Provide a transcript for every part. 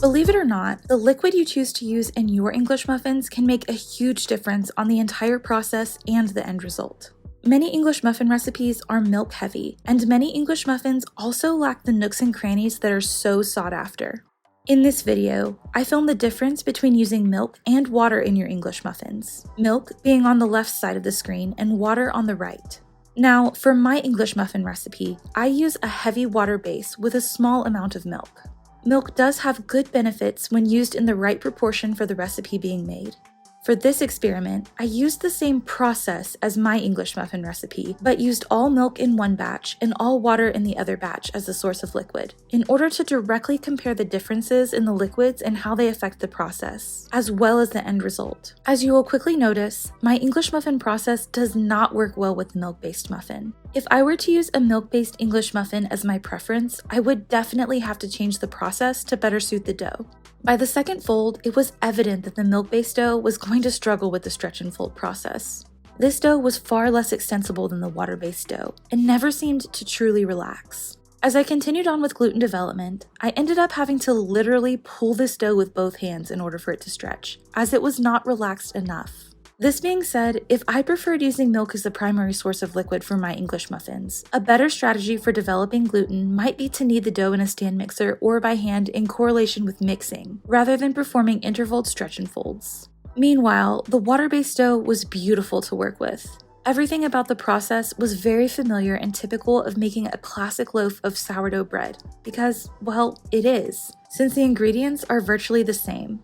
Believe it or not, the liquid you choose to use in your English muffins can make a huge difference on the entire process and the end result. Many English muffin recipes are milk heavy, and many English muffins also lack the nooks and crannies that are so sought after. In this video, I filmed the difference between using milk and water in your English muffins, milk being on the left side of the screen and water on the right. Now, for my English muffin recipe, I use a heavy water base with a small amount of milk. Milk does have good benefits when used in the right proportion for the recipe being made. For this experiment, I used the same process as my English muffin recipe, but used all milk in one batch and all water in the other batch as the source of liquid, in order to directly compare the differences in the liquids and how they affect the process, as well as the end result. As you will quickly notice, my English muffin process does not work well with the milk-based muffin. If I were to use a milk-based English muffin as my preference, I would definitely have to change the process to better suit the dough. By the second fold, it was evident that the milk-based dough was going to struggle with the stretch and fold process. This dough was far less extensible than the water-based dough, and never seemed to truly relax. As I continued on with gluten development, I ended up having to literally pull this dough with both hands in order for it to stretch, as it was not relaxed enough. This being said, if I preferred using milk as the primary source of liquid for my English muffins, a better strategy for developing gluten might be to knead the dough in a stand mixer or by hand in correlation with mixing, rather than performing intervaled stretch and folds. Meanwhile, the water-based dough was beautiful to work with. Everything about the process was very familiar and typical of making a classic loaf of sourdough bread, because, well, it is, since the ingredients are virtually the same.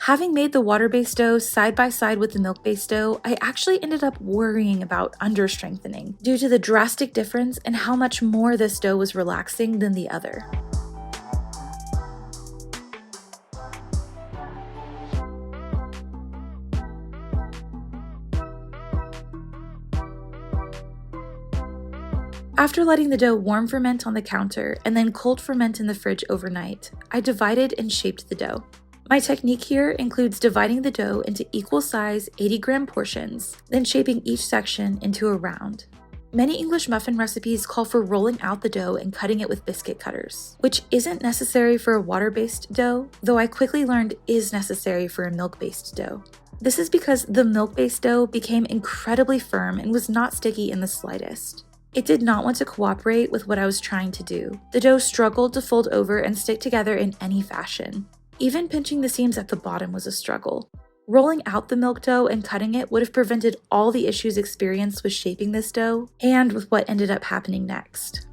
Having made the water-based dough side by side with the milk-based dough, I actually ended up worrying about under-strengthening due to the drastic difference in how much more this dough was relaxing than the other. After letting the dough warm ferment on the counter and then cold ferment in the fridge overnight, I divided and shaped the dough. My technique here includes dividing the dough into equal size 80-gram portions, then shaping each section into a round. Many English muffin recipes call for rolling out the dough and cutting it with biscuit cutters, which isn't necessary for a water-based dough, though I quickly learned is necessary for a milk-based dough. This is because the milk-based dough became incredibly firm and was not sticky in the slightest. It did not want to cooperate with what I was trying to do. The dough struggled to fold over and stick together in any fashion. Even pinching the seams at the bottom was a struggle. Rolling out the milk dough and cutting it would have prevented all the issues experienced with shaping this dough and with what ended up happening next.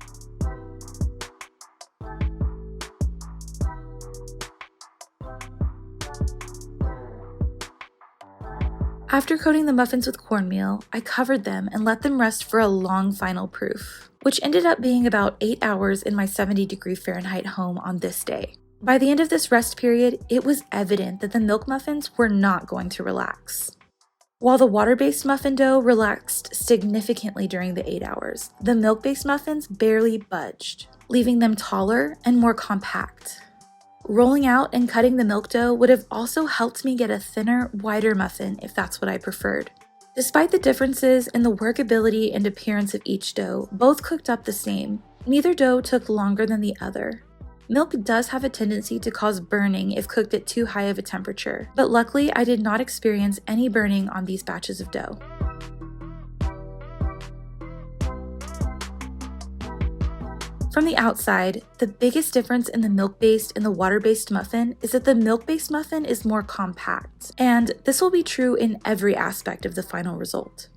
After coating the muffins with cornmeal, I covered them and let them rest for a long final proof, which ended up being about 8 hours in my 70-degree Fahrenheit home on this day. By the end of this rest period, it was evident that the milk muffins were not going to relax. While the water-based muffin dough relaxed significantly during the 8 hours, the milk-based muffins barely budged, leaving them taller and more compact. Rolling out and cutting the milk dough would have also helped me get a thinner, wider muffin if that's what I preferred. Despite the differences in the workability and appearance of each dough, both cooked up the same. Neither dough took longer than the other. Milk does have a tendency to cause burning if cooked at too high of a temperature, but luckily I did not experience any burning on these batches of dough. From the outside, the biggest difference in the milk-based and the water-based muffin is that the milk-based muffin is more compact, and this will be true in every aspect of the final result.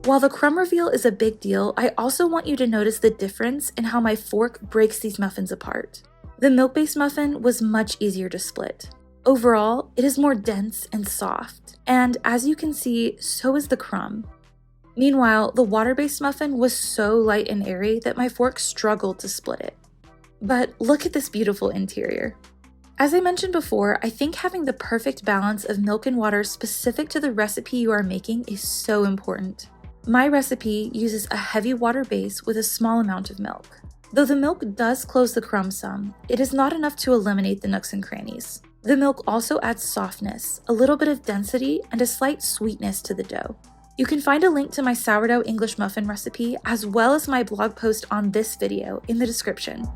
While the crumb reveal is a big deal, I also want you to notice the difference in how my fork breaks these muffins apart. The milk-based muffin was much easier to split. Overall, it is more dense and soft, and as you can see, so is the crumb. Meanwhile, the water-based muffin was so light and airy that my fork struggled to split it. But look at this beautiful interior. As I mentioned before, I think having the perfect balance of milk and water specific to the recipe you are making is so important. My recipe uses a heavy water base with a small amount of milk. Though the milk does close the crumb some, it is not enough to eliminate the nooks and crannies. The milk also adds softness, a little bit of density, and a slight sweetness to the dough. You can find a link to my sourdough English muffin recipe as well as my blog post on this video in the description.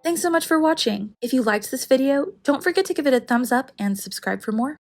Thanks so much for watching. If you liked this video, don't forget to give it a thumbs up and subscribe for more.